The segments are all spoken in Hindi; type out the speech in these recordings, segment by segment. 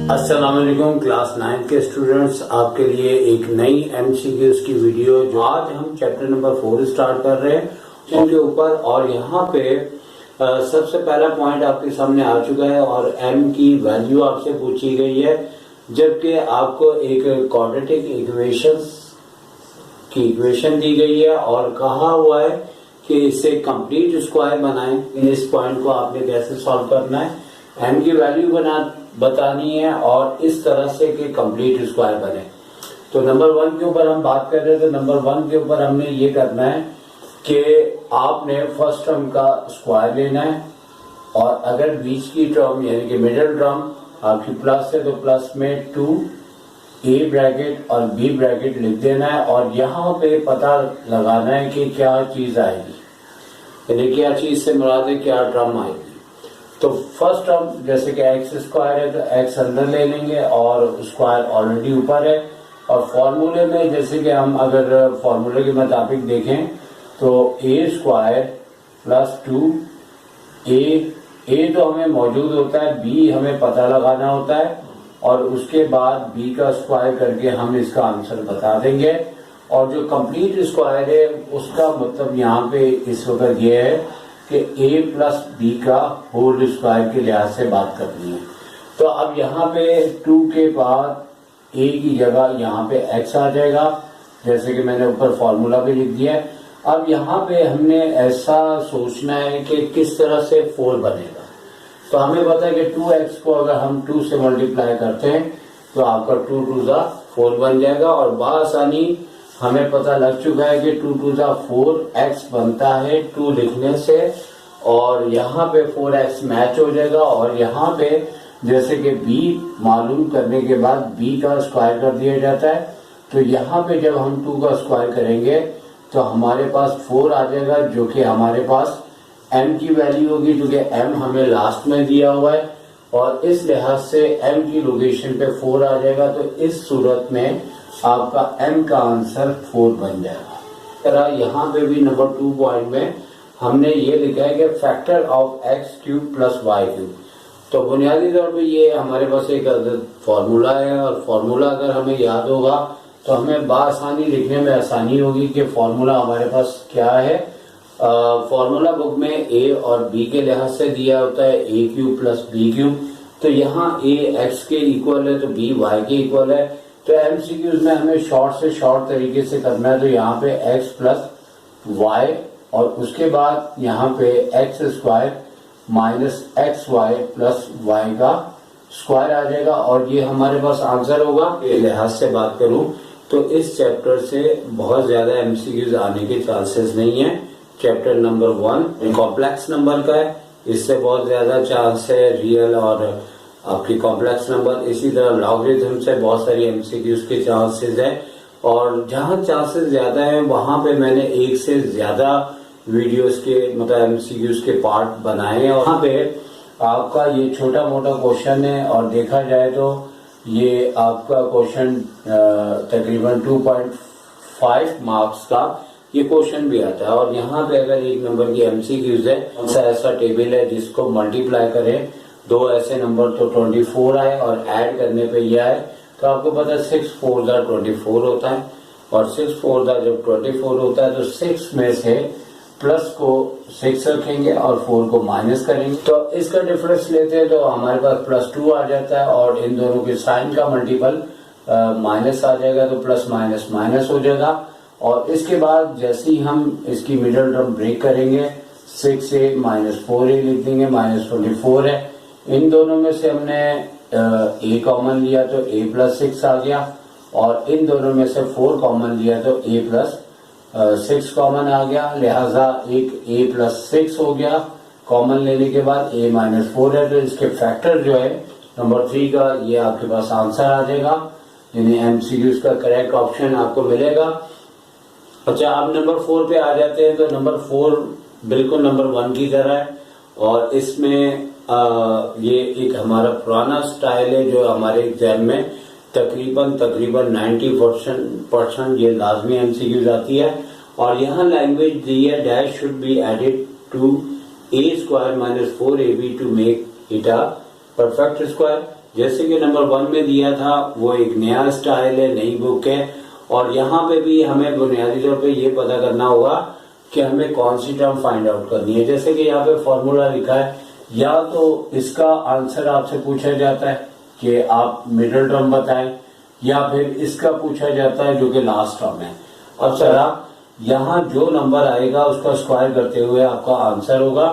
अस्सलाम वालेकुम क्लास 9 के स्टूडेंट्स, आपके लिए एक नई एमसीक्यूज की वीडियो जो आज हम चैप्टर नंबर 4 स्टार्ट कर रहे हैं उनके ऊपर। और यहाँ पे सबसे पहला पॉइंट आपके सामने आ चुका है और एम की वैल्यू आपसे पूछी गई है, जबकि आपको एक क्वाड्रेटिक इक्वेशन दी गई है और कहा हुआ है कि इससे कंप्लीट स्क्वायर बनाएं। इस पॉइंट को आपने कैसे सॉल्व करना है, एम की वैल्यू बतानी है और इस तरह से कि कंप्लीट स्क्वायर बने। तो नंबर 1 के ऊपर हम बात कर रहे हैं, तो नंबर 1 के ऊपर हमने ये करना है कि आपने फर्स्ट टर्म का स्क्वायर लेना है और अगर बीच की टर्म यानी कि मिडिल टर्म आपकी प्लस है तो प्लस में 2a ब्रैकेट और b ब्रैकेट लिख देना है और यहाँ पे पता लगाना है कि क्या चीज आएगी, यानी क्या चीज से मुराद है, क्या टर्म आएगी। तो फर्स्ट टर्म जैसे कि एक्स स्क्वायर है तो एक्स अंदर ले लेंगे और स्क्वायर ऑलरेडी ऊपर है। और फॉर्मूले में जैसे कि हम अगर फॉर्मूले के मुताबिक देखें तो ए स्क्वायर प्लस 2a तो हमें मौजूद होता है, बी हमें पता लगाना होता है और उसके बाद बी का स्क्वायर करके हम इसका आंसर बता देंगे। और जो कंप्लीट स्क्वायर है उसका मतलब यहाँ पे इस वक्त ये है कि a प्लस बी का होल स्क्वायर के लिहाज से बात करनी है। तो अब यहाँ पे 2 के बाद a की जगह यहाँ पे x आ जाएगा, जैसे कि मैंने ऊपर फॉर्मूला भी लिख दिया है। अब यहाँ पे हमने ऐसा सोचना है कि किस तरह से 4 बनेगा। तो हमें पता है कि 2x को अगर हम 2 से मल्टीप्लाई करते हैं तो आपका 2 2 जा 4 बन जाएगा और बआसानी हमें पता लग चुका है कि 2 2 जा 4 x बनता है 2 लिखने से और यहाँ पे 4x मैच हो जाएगा। और यहाँ पे जैसे कि b मालूम करने के बाद b का स्क्वायर कर दिया जाता है, तो यहाँ पे जब हम 2 का स्क्वायर करेंगे तो हमारे पास 4 आ जाएगा, जो कि हमारे पास m की वैल्यू होगी, क्योंकि m हमें लास्ट में दिया हुआ है और इस लिहाज से m की लोकेशन पे 4 आ जाएगा। तो इस सूरत में आपका m का आंसर 4 बन जाएगा। तरह यहाँ पे भी नंबर 2 पॉइंट में हमने ये लिखा है कि factor of x cube plus Y cube. तो बुनियादी तौर पे ये हमारे पास एक फॉर्मूला है और फॉर्मूला अगर हमें याद होगा तो हमें बआसानी लिखने में आसानी होगी कि फॉर्मूला हमारे पास क्या है। फॉर्मूला बुक में a और b के लिहाज से दिया होता है a cube plus b cube. तो यहाँ a x के इक्वल है तो b y के इक्वल है। तो एमसीक्यूज में हमें शॉर्ट से शॉर्ट तरीके से करना है, तो यहाँ पे x प्लस वाई और उसके बाद यहाँ पे X square minus X Y plus Y का स्क्वायर आ जाएगा और ये हमारे पास आंसर होगा। के लिहाज से बात करूं तो इस चैप्टर से बहुत ज्यादा एमसीक्यूज आने के चांसेस नहीं है। चैप्टर नंबर 1 कॉम्प्लेक्स नंबर का है, इससे बहुत ज्यादा चांस है रियल और आपकी कॉम्प्लेक्स नंबर। इसी तरह लॉगरिथम से बहुत सारी एमसीक्यूज के चांसेस है और जहां चांसेस ज्यादा है वहां पे मैंने एक से ज्यादा वीडियोस के मतलब एमसीक्यूज के पार्ट बनाए हैं। और वहां पे आपका ये छोटा मोटा क्वेश्चन है और देखा जाए तो ये आपका क्वेश्चन तकरीबन 2.5 मार्क्स का ये क्वेश्चन भी आता है। और यहाँ पे अगर 1 नंबर की एमसीक्यूज है, कौन सा ऐसा टेबल है जिसको मल्टीप्लाई करें 2 ऐसे नंबर तो 24 आए और ऐड करने पे ये आए, तो आपको पता है 6 4 जा 24 होता है और 6 4 जा जब 24 होता है तो 6 में से प्लस को 6 रखेंगे और 4 को माइनस करेंगे। तो इसका डिफरेंस लेते हैं तो हमारे पास प्लस 2 आ जाता है और इन दोनों के साइन का मल्टीपल माइनस आ जाएगा तो प्लस माइनस माइनस हो जाएगा। और इसके बाद जैसे ही हम इसकी मिडिल टर्म ब्रेक करेंगे 6a माइनस 4a लिख देंगे, माइनस 24 है। इन दोनों में से हमने a कॉमन लिया तो a प्लस 6 आ गया और इन दोनों में से 4 कॉमन लिया तो a प्लस 6 कॉमन आ गया, लिहाजा एक a प्लस 6 हो गया। कॉमन लेने के बाद a माइनस 4 है तो इसके फैक्टर जो है नंबर 3 का ये आपके पास आंसर आ जाएगा, यानी एमसीक्यूज का करेक्ट ऑप्शन आपको मिलेगा। अच्छा, अब नंबर 4 पे आ जाते हैं। तो नंबर 4 बिल्कुल नंबर 1 की तरह है और इसमें ये एक हमारा पुराना स्टाइल है जो हमारे एग्जाम में तकरीबन 90% ये लाजमी एमसीक्यूज आती है। और यहाँ लैंग्वेज दी है dash should be added to a square minus 4ab to make it a perfect square. जैसे कि नंबर 1 में दिया था वो एक नया स्टाइल है, नई बुक है, और यहाँ पे भी हमें बुनियादी तौर पे ये पता करना होगा कि हमें कौन सी टर्म फाइंड आउट करनी है। जैसे कि यहाँ पे फॉर्मूला लिखा है, या तो इसका आंसर आपसे पूछा जाता है कि आप मिडिल टर्म बताएं, या फिर इसका पूछा जाता है जो कि लास्ट टर्म है। अब सर आप यहाँ जो नंबर आएगा उसका स्क्वायर करते हुए आपका आंसर होगा।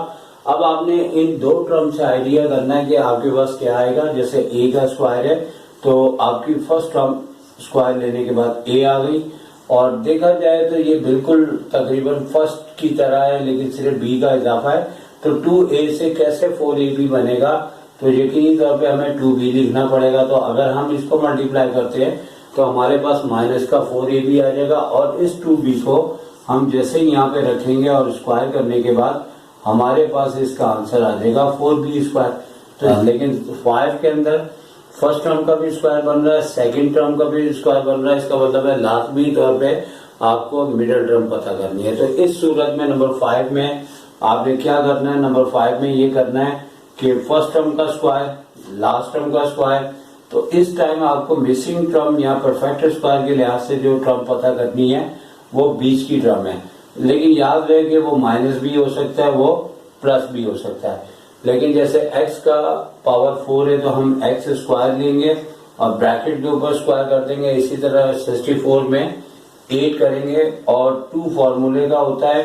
अब आपने इन दो टर्म से आइडिया करना है कि आपके पास क्या आएगा। जैसे ए का स्क्वायर है तो आपकी फर्स्ट टर्म स्क्वायर लेने के बाद ए आ गई, और देखा जाए तो ये बिल्कुल तकरीबन फर्स्ट की तरह है, लेकिन सिर्फ बी का इजाफा है। तो 2a से कैसे 4ab बनेगा, तो यकीनी तौर पे हमें 2b लिखना पड़ेगा। तो अगर हम इसको मल्टीप्लाई करते हैं तो हमारे पास माइनस का 4ab आ जाएगा, और इस 2b को हम जैसे ही यहाँ पे रखेंगे और स्क्वायर करने के बाद हमारे पास इसका आंसर आ जाएगा 4b स्क्वायर। तो लेकिन 5 के अंदर फर्स्ट टर्म का भी स्क्वायर बन रहा है, सेकंड टर्म का भी स्क्वायर बन रहा है। इसका मतलब है लाजमी तौर पे आपको मिडिल टर्म पता करनी है। तो इस सूरत में नंबर 5 में आपने क्या करना है, नंबर 5 में ये करना है कि फर्स्ट टर्म का स्क्वायर, लास्ट टर्म का स्क्वायर। तो इस टाइम आपको मिसिंग टर्म या परफेक्ट स्क्वायर के लिहाज से जो टर्म पता करनी है वो बीच की टर्म है, लेकिन याद रहे कि वो माइनस भी हो सकता है, वो प्लस भी हो सकता है। लेकिन जैसे x का पावर 4 है तो हम x स्क्वायर लेंगे और ब्रैकेट के ऊपर स्क्वायर कर देंगे। इसी तरह 64 में 8 करेंगे, और 2 फॉर्मूले का होता है,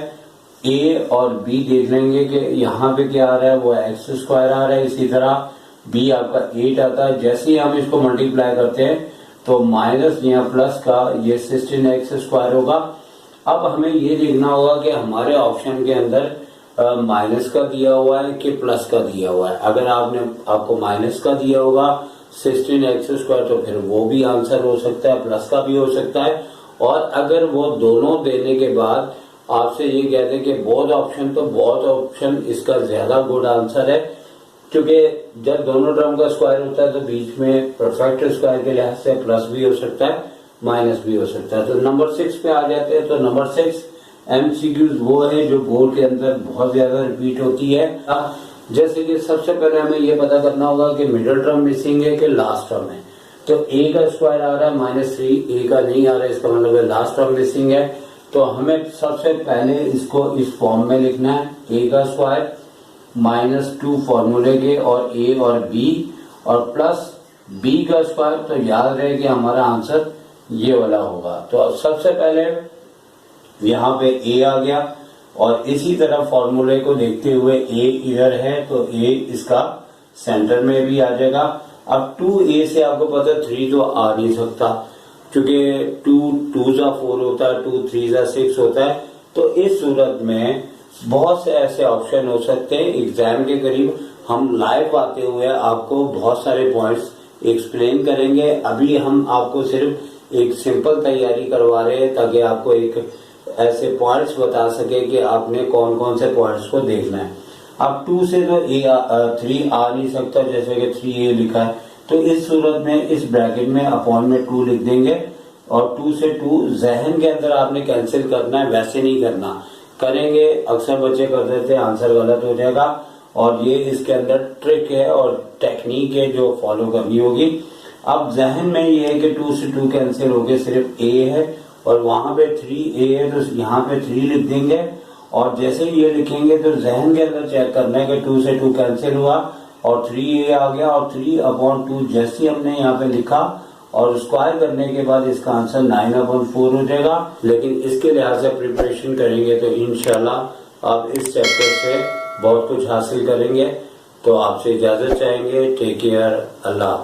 a और b देख लेंगे कि यहाँ पे क्या आ रहा है, वो x स्क्वायर आ रहा है। इसी तरह b आपका 8 आता है। जैसे ही हम इसको मल्टीप्लाई करते हैं तो माइनस या प्लस का ये 16x स्क्वायर होगा। अब हमें ये देखना होगा कि हमारे ऑप्शन के अंदर माइनस का दिया हुआ है कि प्लस का दिया हुआ है। अगर आपको माइनस का दिया होगा 16x स्क्वायर तो फिर वो भी आंसर हो सकता है, प्लस का भी हो सकता है। और अगर वो दोनों देने के बाद आपसे ये कहते हैं कि बोथ ऑप्शन, तो बोथ ऑप्शन इसका ज्यादा गुड आंसर है, क्योंकि जब दोनों टर्म का स्क्वायर होता है तो बीच में परफेक्ट स्क्वायर के लिहाज से प्लस भी हो सकता है, माइनस भी हो सकता है। तो नंबर 6 पे आ जाते हैं। तो नंबर 6 MCQs वो है जो बोर्ड के अंदर बहुत ज्यादा रिपीट होती है। जैसे कि सबसे पहले हमें ये पता करना होगा कि मिडिल टर्म मिसिंग है कि लास्ट टर्म है। तो a का स्क्वायर आ रहा है -3, a का नहीं आ रहा है, इसका मतलब है लास्ट टर्म मिसिंग है। तो हमें सबसे पहले इसको इस फॉर्म में लिखना है, a का स्क्वायर -2 फॉर्मूले के और a और b और प्लस b का स्क्वायर। तो याद रहे कि हमारा आंसर ये वाला होगा। तो सबसे पहले यहाँ पे a आ गया, और इसी तरह फॉर्मूले को देखते हुए a इधर है तो a इसका सेंटर में भी आ जाएगा। अब 2a से आपको पता है 3 तो आ नहीं सकता, क्योंकि 2 2 4 होता है, 2 3 6 होता है। तो इस सूरत में बहुत से ऐसे ऑप्शन हो सकते हैं। एग्जाम के करीब हम लाइव आते हुए आपको बहुत सारे पॉइंट्स एक्सप्लेन करेंगे। अभी हम आपको सिर्फ एक सिंपल तैयारी करवा रहे हैं ताकि आपको एक ऐसे पॉइंट्स बता सके कि आपने कौन कौन से पॉइंट्स को देखना है। अब 2 से तो 3 आ नहीं सकता, जैसे कि 3a लिखा है। तो इस सूरत में इस ब्रैकेट में अपॉन में 2 लिख देंगे, और 2 से 2 जहन के अंदर आपने कैंसिल करना है, वैसे नहीं करना। करेंगे अक्सर बच्चे कर देते हैं, आंसर गलत हो जाएगा। और ये इसके अंदर ट्रिक है और टेक्निक है जो फॉलो करनी होगी। अब जहन में ये है कि 2 से 2 कैंसिल हो गए, सिर्फ a है और वहां पे 3a है, तो यहाँ पे 3 लिख देंगे। और जैसे ही ये लिखेंगे तो जहन के अंदर चेक करना है कि 2 से 2 कैंसिल हुआ और 3a आ गया, और 3/2 जैसे हमने यहाँ पे लिखा और स्क्वायर करने के बाद इसका आंसर 9/4 हो जाएगा। लेकिन इसके लिहाज से प्रिपरेशन करेंगे तो इंशाल्लाह आप इस चैप्टर से बहुत कुछ हासिल करेंगे। तो आपसे इजाजत चाहेंगे। टेक केयर, अल्लाह।